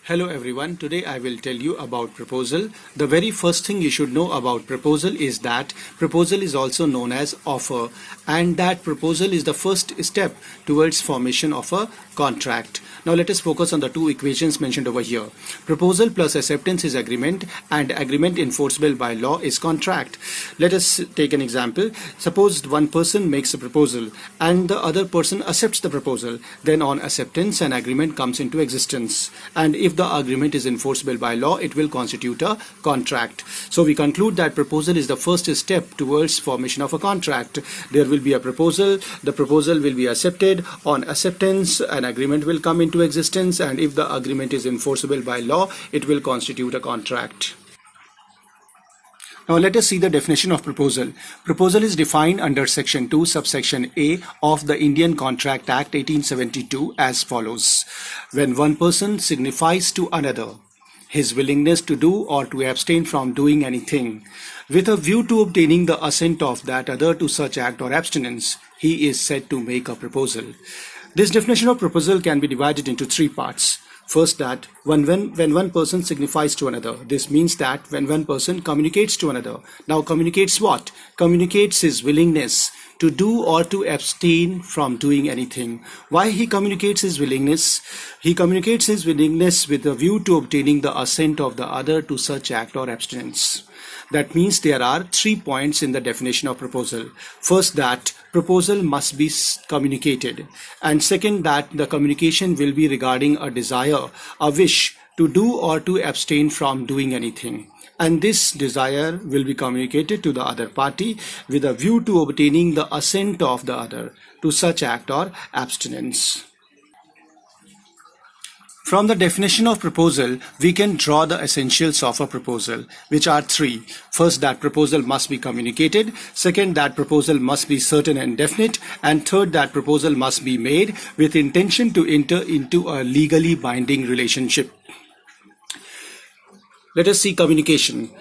Hello everyone, today I will tell you about proposal. The very first thing you should know about proposal is that proposal is also known as offer, and that proposal is the first step towards formation of a contract. Now let us focus on the two equations mentioned over here. Proposal plus acceptance is agreement, and agreement enforceable by law is contract. Let us take an example. Suppose one person makes a proposal and the other person accepts the proposal. Then on acceptance an agreement comes into existence, and if the agreement is enforceable by law, it will constitute a contract. So we conclude that proposal is the first step towards formation of a contract. There will be a proposal, the proposal will be accepted. On acceptance an agreement will come into existence, and if the agreement is enforceable by law, it will constitute a contract. Now let us see the definition of proposal. Proposal is defined under section 2 subsection A of the Indian Contract Act 1872 as follows. When one person signifies to another his willingness to do or to abstain from doing anything with a view to obtaining the assent of that other to such act or abstinence, he is said to make a proposal. This definition of proposal can be divided into three parts. First, that when one person signifies to another. This means that when one person communicates to another. Now communicates what? Communicates his willingness to do or to abstain from doing anything. Why he communicates his willingness? He communicates his willingness with a view to obtaining the assent of the other to such act or abstinence. That means there are 3 points in the definition of proposal. First, that proposal must be communicated, and second, that the communication will be regarding a desire, a wish to do or to abstain from doing anything, and this desire will be communicated to the other party with a view to obtaining the assent of the other to such act or abstinence. From the definition of proposal, we can draw the essentials of a proposal, which are 3. First, that proposal must be communicated. Second, that proposal must be certain and definite. And third, that proposal must be made with intention to enter into a legally binding relationship. Let us see communication.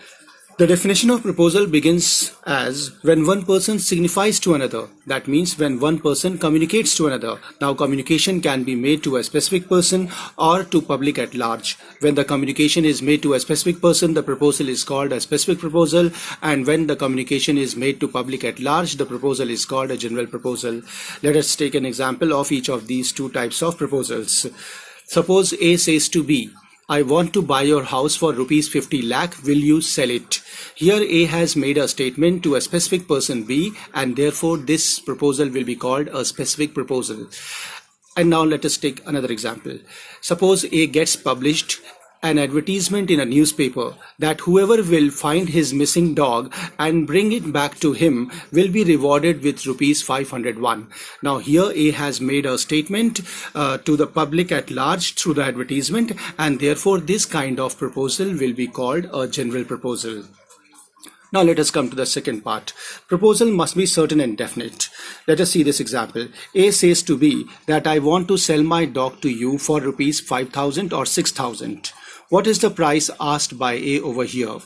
The definition of proposal begins as when one person signifies to another. That means when one person communicates to another. Now communication can be made to a specific person or to public at large. When the communication is made to a specific person, the proposal is called a specific proposal, and when the communication is made to public at large, the proposal is called a general proposal. Let us take an example of each of these two types of proposals. Suppose A says to B, I want to buy your house for rupees 50 lakh, will you sell it? Here A has made a statement to a specific person B, and therefore this proposal will be called a specific proposal. And now let us take another example. Suppose A gets published an advertisement in a newspaper that whoever will find his missing dog and bring it back to him will be rewarded with rupees 501. Now here A has made a statement to the public at large through the advertisement, and therefore this kind of proposal will be called a general proposal. Now let us come to the second part. Proposal must be certain and definite. Let us see this example. A says to B that I want to sell my dog to you for rupees 5,000 or 6,000. What is the price asked by A over here?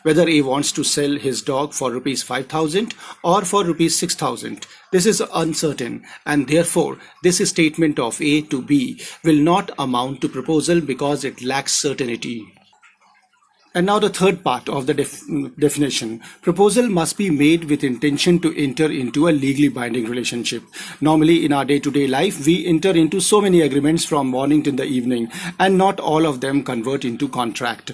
Whether A wants to sell his dog for rupees 5,000 or for rupees 6,000. This is uncertain, and therefore this statement of A to B will not amount to proposal because it lacks certainty. And now the third part of the definition. Proposal must be made with intention to enter into a legally binding relationship. Normally in our day-to-day life, we enter into so many agreements from morning till the evening, and not all of them convert into contract.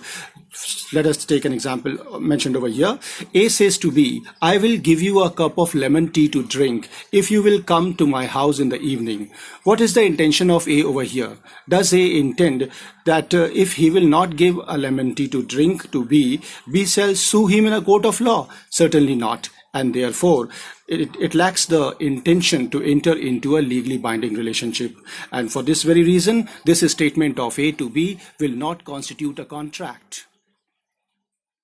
Let us take an example mentioned over here. A says to B, I will give you a cup of lemon tea to drink if you will come to my house in the evening. What is the intention of A over here? Does A intend that if he will not give a lemon tea to drink to B, B shall sue him in a court of law? Certainly not. And therefore, it lacks the intention to enter into a legally binding relationship. And for this very reason, this statement of A to B will not constitute a contract.